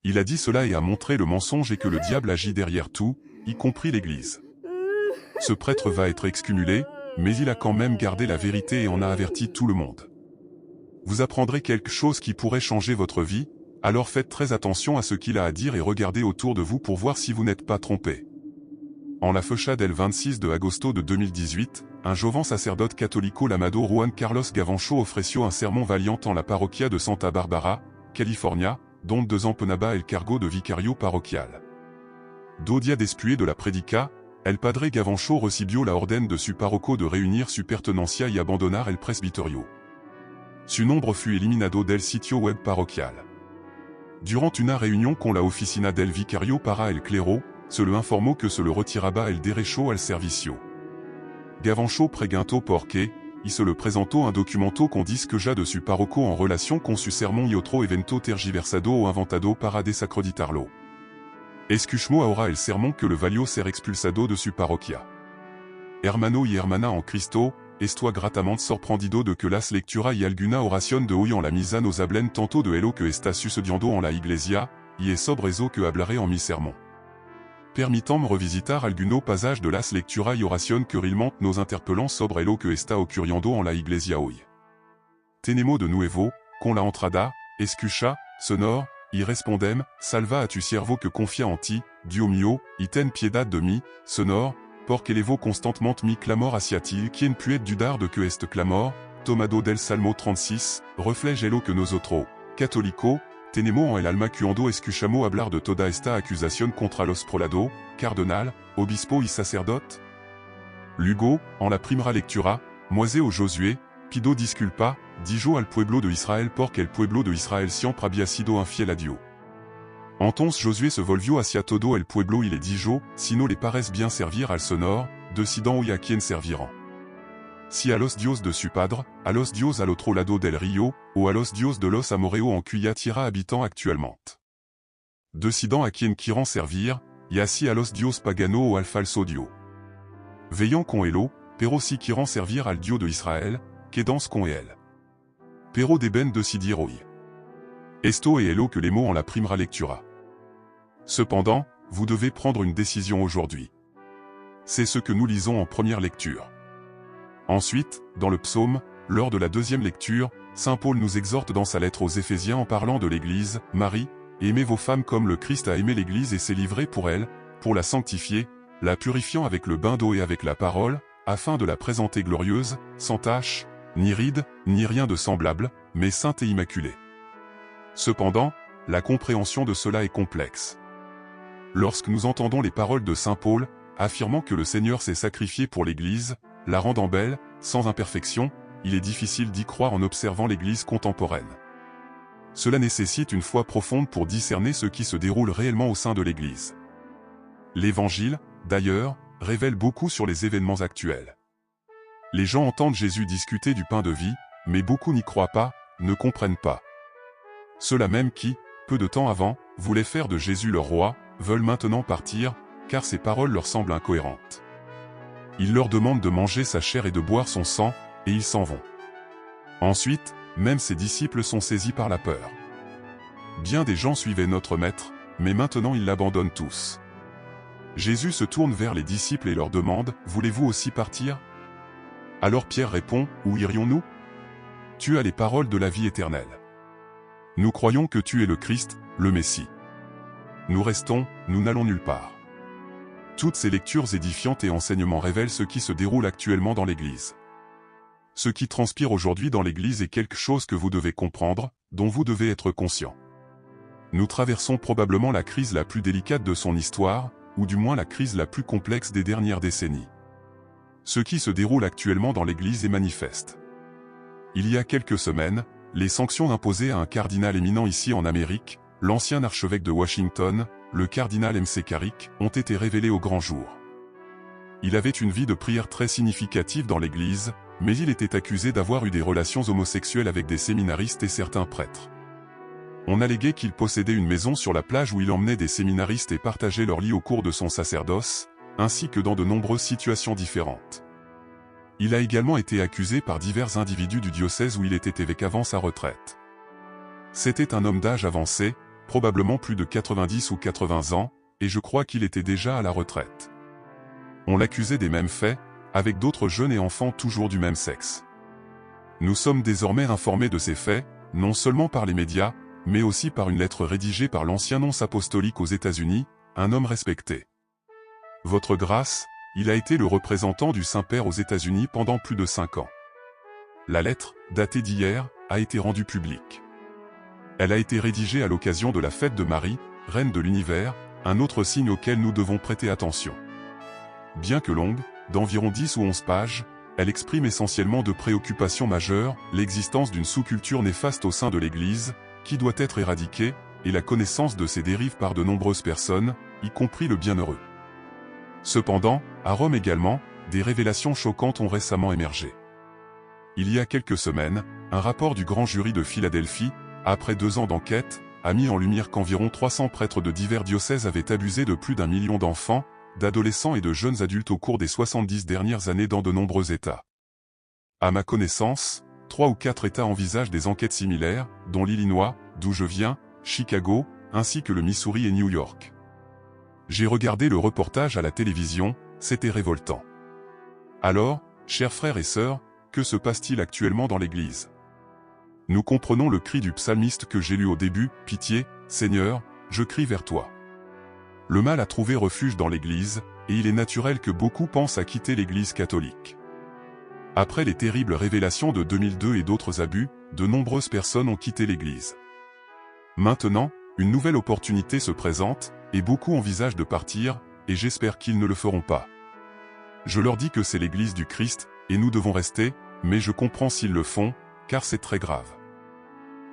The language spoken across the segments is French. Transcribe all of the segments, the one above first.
Il a dit cela et a montré le mensonge et que le diable agit derrière tout, y compris l'Église. Ce prêtre va être excommunié, mais il a quand même gardé la vérité et en a averti tout le monde. Vous apprendrez quelque chose qui pourrait changer votre vie, alors faites très attention à ce qu'il a à dire et regardez autour de vous pour voir si vous n'êtes pas trompé. En la fecha del 26 de agosto de 2018, un joven sacerdote catholico llamado Juan Carlos Gavancho ofreció un sermón valiant en la parroquia de Santa Barbara, California, donde desempenaba el cargo de vicario parroquial. 2 días después de la predica, el padre Gavancho recibió la orden de su párroco de reunir su pertenencia y abandonar el presbiterio. Su nombre fut eliminado del sitio web parroquial. Durant una réunion con la oficina del vicario para el clero, se le informó que se le retiraba el derecho al servicio. Gavancho preguntó por qué, y se le presentó un documento con disque ya de su párroco en relación con su sermón y otro evento tergiversado o inventado para desacreditarlo. Escuchó ahora el sermón que le valió ser expulsado de su parroquia. Hermano y hermana en Cristo, estoy gratamente sorprendido de que las lectura y alguna oración de hoy en la misa nos hablen tanto de lo que está sucediendo en la iglesia, y es sobre eso que hablaré en mi sermón. Permittant-me revisitar algunos pasajes de las lectura y oración que realmente nos interpelan sobre lo que está ocurriendo en la iglesia hoy. Tenemos de nuevo, con la entrada, escucha, sonor, y respondem, salva a tu siervo que confia en ti, Dios mío, y ten piedad de mí, sonor, porque elevo constantement mi clamor hacia ti, quien puede dudar de que este clamor, tomado del Salmo 36, refleje lo que nosotros, católico, tenemos en el alma cuando escuchamos hablar de toda esta acusación contra los prolado, cardenal, obispo y sacerdote? Luego, en la primera lectura, Moisés o Josué, pido disculpa, dijo al pueblo de Israel porque el pueblo de Israel siempre había sido infiel a Dios. Entonces Josué se volvió hacia todo el pueblo y le dijo, si no le parece bien servir al Señor, decidan hoy a quién servirán. Si a los dios de su padre, a los dios al otro lado del río, o a los dios de los amorreos en cuya tierra habitan actuellement. Decidan a quién quieran servir, y así a los dios pagano o al falso Dios. Veillant con elo, pero si quieran servir al Dios de Israel, quedans con él. Pero deben decidir hoy. Esto es lo que les mots en la primera lectura. Cependant, vous devez prendre une décision aujourd'hui. C'est ce que nous lisons en première lecture. Ensuite, dans le psaume, lors de la deuxième lecture, Saint Paul nous exhorte dans sa lettre aux Éphésiens en parlant de l'Église, Marie, aimez vos femmes comme le Christ a aimé l'Église et s'est livré pour elle, pour la sanctifier, la purifiant avec le bain d'eau et avec la parole, afin de la présenter glorieuse, sans tache, ni ride, ni rien de semblable, mais sainte et immaculée. Cependant, la compréhension de cela est complexe. Lorsque nous entendons les paroles de Saint Paul, affirmant que le Seigneur s'est sacrifié pour l'Église, la rendant belle, sans imperfection, il est difficile d'y croire en observant l'Église contemporaine. Cela nécessite une foi profonde pour discerner ce qui se déroule réellement au sein de l'Église. L'Évangile, d'ailleurs, révèle beaucoup sur les événements actuels. Les gens entendent Jésus discuter du pain de vie, mais beaucoup n'y croient pas, ne comprennent pas. Ceux-là même qui, peu de temps avant, voulaient faire de Jésus leur roi, veulent maintenant partir, car ses paroles leur semblent incohérentes. Il leur demande de manger sa chair et de boire son sang, et ils s'en vont. Ensuite, même ses disciples sont saisis par la peur. Bien des gens suivaient notre maître, mais maintenant ils l'abandonnent tous. Jésus se tourne vers les disciples et leur demande, « Voulez-vous aussi partir ?» Alors Pierre répond, « Où irions-nous ? Tu as les paroles de la vie éternelle. Nous croyons que tu es le Christ, le Messie. Nous restons, nous n'allons nulle part. » Toutes ces lectures édifiantes et enseignements révèlent ce qui se déroule actuellement dans l'Église. Ce qui transpire aujourd'hui dans l'Église est quelque chose que vous devez comprendre, dont vous devez être conscient. Nous traversons probablement la crise la plus délicate de son histoire, ou du moins la crise la plus complexe des dernières décennies. Ce qui se déroule actuellement dans l'Église est manifeste. Il y a quelques semaines, les sanctions imposées à un cardinal éminent ici en Amérique, l'ancien archevêque de Washington, le cardinal M.C. Carrick, ont été révélés au grand jour. Il avait une vie de prière très significative dans l'Église, mais il était accusé d'avoir eu des relations homosexuelles avec des séminaristes et certains prêtres. On alléguait qu'il possédait une maison sur la plage où il emmenait des séminaristes et partageait leur lit au cours de son sacerdoce, ainsi que dans de nombreuses situations différentes. Il a également été accusé par divers individus du diocèse où il était évêque avant sa retraite. C'était un homme d'âge avancé, probablement plus de 90 ou 80 ans, et je crois qu'il était déjà à la retraite. On l'accusait des mêmes faits, avec d'autres jeunes et enfants toujours du même sexe. Nous sommes désormais informés de ces faits, non seulement par les médias, mais aussi par une lettre rédigée par l'ancien nonce apostolique aux États-Unis, un homme respecté. Votre grâce, il a été le représentant du Saint-Père aux États-Unis pendant plus de 5 ans. La lettre, datée d'hier, a été rendue publique. Elle a été rédigée à l'occasion de la fête de Marie, reine de l'univers, un autre signe auquel nous devons prêter attention. Bien que longue, d'environ 10 ou 11 pages, elle exprime essentiellement deux préoccupations majeures, l'existence d'une sous-culture néfaste au sein de l'Église, qui doit être éradiquée, et la connaissance de ses dérives par de nombreuses personnes, y compris le bienheureux. Cependant, à Rome également, des révélations choquantes ont récemment émergé. Il y a quelques semaines, un rapport du grand jury de Philadelphie, après 2 ans d'enquête, a mis en lumière qu'environ 300 prêtres de divers diocèses avaient abusé de plus d'1 million d'enfants, d'adolescents et de jeunes adultes au cours des 70 dernières années dans de nombreux États. À ma connaissance, 3 ou 4 États envisagent des enquêtes similaires, dont l'Illinois, d'où je viens, Chicago, ainsi que le Missouri et New York. J'ai regardé le reportage à la télévision, c'était révoltant. Alors, chers frères et sœurs, que se passe-t-il actuellement dans l'Église? Nous comprenons le cri du psalmiste que j'ai lu au début, « Pitié, Seigneur, je crie vers toi ». Le mal a trouvé refuge dans l'Église, et il est naturel que beaucoup pensent à quitter l'Église catholique. Après les terribles révélations de 2002 et d'autres abus, de nombreuses personnes ont quitté l'Église. Maintenant, une nouvelle opportunité se présente, et beaucoup envisagent de partir, et j'espère qu'ils ne le feront pas. Je leur dis que c'est l'Église du Christ, et nous devons rester, mais je comprends s'ils le font, car c'est très grave.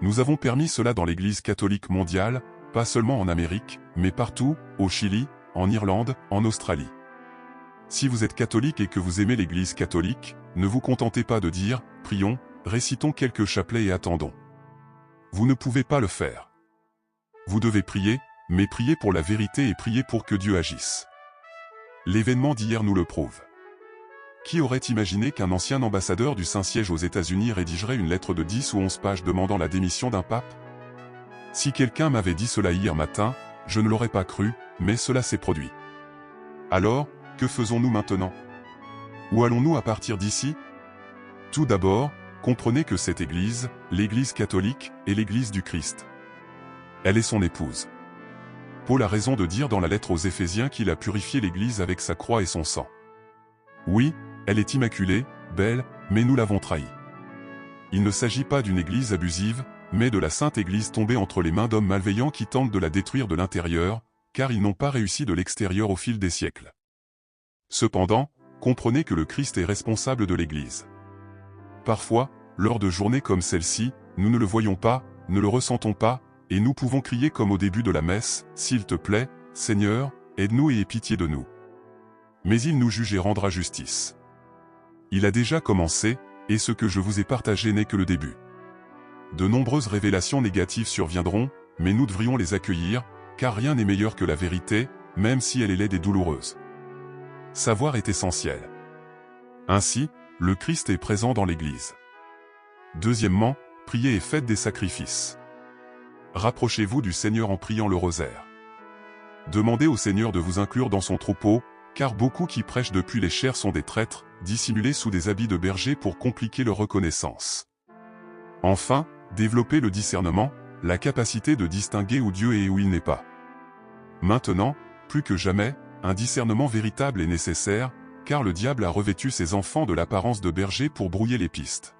Nous avons permis cela dans l'Église catholique mondiale, pas seulement en Amérique, mais partout, au Chili, en Irlande, en Australie. Si vous êtes catholique et que vous aimez l'Église catholique, ne vous contentez pas de dire « prions », récitons quelques chapelets et attendons. Vous ne pouvez pas le faire. Vous devez prier, mais prier pour la vérité et prier pour que Dieu agisse. L'événement d'hier nous le prouve. Qui aurait imaginé qu'un ancien ambassadeur du Saint-Siège aux États-Unis rédigerait une lettre de 10 ou 11 pages demandant la démission d'un pape? Si quelqu'un m'avait dit cela hier matin, je ne l'aurais pas cru, mais cela s'est produit. Alors, que faisons-nous maintenant? Où allons-nous à partir d'ici? Tout d'abord, comprenez que cette Église, l'Église catholique, est l'Église du Christ. Elle est son épouse. Paul a raison de dire dans la lettre aux Éphésiens qu'il a purifié l'Église avec sa croix et son sang. Oui, elle est immaculée, belle, mais nous l'avons trahie. Il ne s'agit pas d'une Église abusive, mais de la Sainte Église tombée entre les mains d'hommes malveillants qui tentent de la détruire de l'intérieur, car ils n'ont pas réussi de l'extérieur au fil des siècles. Cependant, comprenez que le Christ est responsable de l'Église. Parfois, lors de journées comme celle-ci, nous ne le voyons pas, ne le ressentons pas, et nous pouvons crier comme au début de la messe, « S'il te plaît, Seigneur, aide-nous et aie pitié de nous. » Mais il nous juge et rendra justice. Il a déjà commencé, et ce que je vous ai partagé n'est que le début. De nombreuses révélations négatives surviendront, mais nous devrions les accueillir, car rien n'est meilleur que la vérité, même si elle est laide et douloureuse. Savoir est essentiel. Ainsi, le Christ est présent dans l'Église. Deuxièmement, priez et faites des sacrifices. Rapprochez-vous du Seigneur en priant le rosaire. Demandez au Seigneur de vous inclure dans son troupeau, car beaucoup qui prêchent depuis les chairs sont des traîtres, dissimulés sous des habits de berger pour compliquer leur reconnaissance. Enfin, développez le discernement, la capacité de distinguer où Dieu est et où il n'est pas. Maintenant, plus que jamais, un discernement véritable est nécessaire, car le diable a revêtu ses enfants de l'apparence de berger pour brouiller les pistes.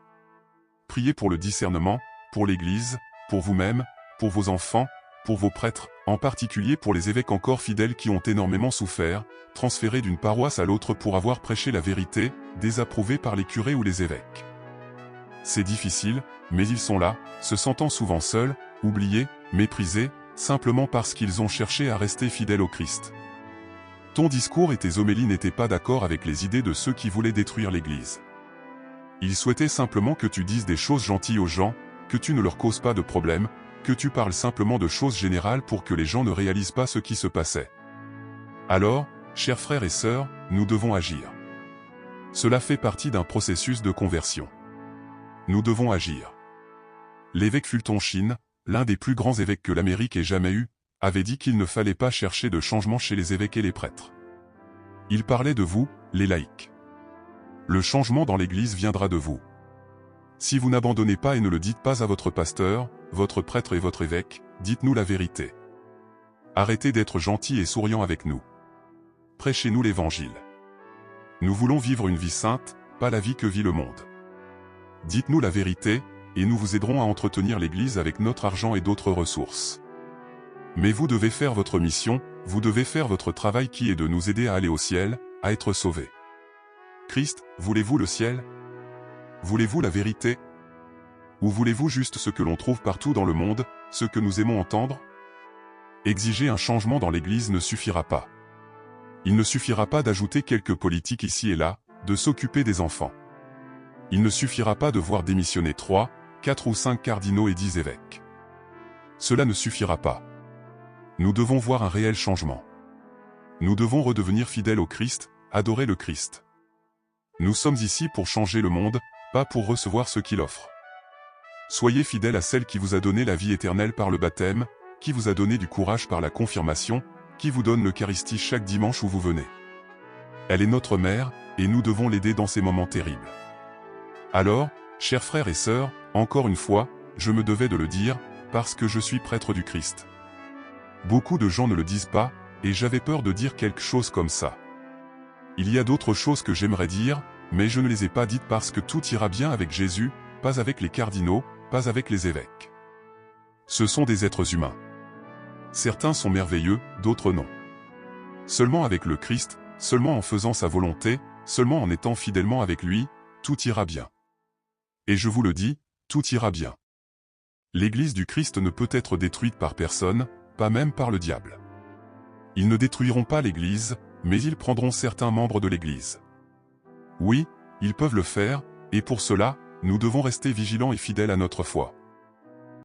Priez pour le discernement, pour l'Église, pour vous-même, pour vos enfants, pour vos prêtres, en particulier pour les évêques encore fidèles qui ont énormément souffert, transférés d'une paroisse à l'autre pour avoir prêché la vérité, désapprouvés par les curés ou les évêques. C'est difficile, mais ils sont là, se sentant souvent seuls, oubliés, méprisés, simplement parce qu'ils ont cherché à rester fidèles au Christ. Ton discours et tes homélies n'étaient pas d'accord avec les idées de ceux qui voulaient détruire l'Église. Ils souhaitaient simplement que tu dises des choses gentilles aux gens, que tu ne leur causes pas de problème, que tu parles simplement de choses générales pour que les gens ne réalisent pas ce qui se passait. Alors, chers frères et sœurs, nous devons agir. Cela fait partie d'un processus de conversion. Nous devons agir. L'évêque Fulton Sheen, l'un des plus grands évêques que l'Amérique ait jamais eu, avait dit qu'il ne fallait pas chercher de changement chez les évêques et les prêtres. Il parlait de vous, les laïcs. Le changement dans l'Église viendra de vous. Si vous n'abandonnez pas et ne le dites pas à votre pasteur, votre prêtre et votre évêque, dites-nous la vérité. Arrêtez d'être gentil et souriant avec nous. Prêchez-nous l'Évangile. Nous voulons vivre une vie sainte, pas la vie que vit le monde. Dites-nous la vérité, et nous vous aiderons à entretenir l'Église avec notre argent et d'autres ressources. Mais vous devez faire votre mission, vous devez faire votre travail qui est de nous aider à aller au ciel, à être sauvés. Christ, voulez-vous le ciel? Voulez-vous la vérité? Ou voulez-vous juste ce que l'on trouve partout dans le monde, ce que nous aimons entendre? Exiger un changement dans l'Église ne suffira pas. Il ne suffira pas d'ajouter quelques politiques ici et là, de s'occuper des enfants. Il ne suffira pas de voir démissionner 3, 4 ou 5 cardinaux et 10 évêques. Cela ne suffira pas. Nous devons voir un réel changement. Nous devons redevenir fidèles au Christ, adorer le Christ. Nous sommes ici pour changer le monde, pas pour recevoir ce qu'il offre. Soyez fidèles à celle qui vous a donné la vie éternelle par le baptême, qui vous a donné du courage par la confirmation, qui vous donne l'Eucharistie chaque dimanche où vous venez. Elle est notre mère, et nous devons l'aider dans ces moments terribles. Alors, chers frères et sœurs, encore une fois, je me devais de le dire, parce que je suis prêtre du Christ. Beaucoup de gens ne le disent pas, et j'avais peur de dire quelque chose comme ça. Il y a d'autres choses que j'aimerais dire, mais je ne les ai pas dites parce que tout ira bien avec Jésus, pas avec les cardinaux, pas avec les évêques. Ce sont des êtres humains. Certains sont merveilleux, d'autres non. Seulement avec le Christ, seulement en faisant sa volonté, seulement en étant fidèlement avec lui, tout ira bien. Et je vous le dis, tout ira bien. L'Église du Christ ne peut être détruite par personne, pas même par le diable. Ils ne détruiront pas l'Église, mais ils prendront certains membres de l'Église. Oui, ils peuvent le faire, et pour cela, nous devons rester vigilants et fidèles à notre foi.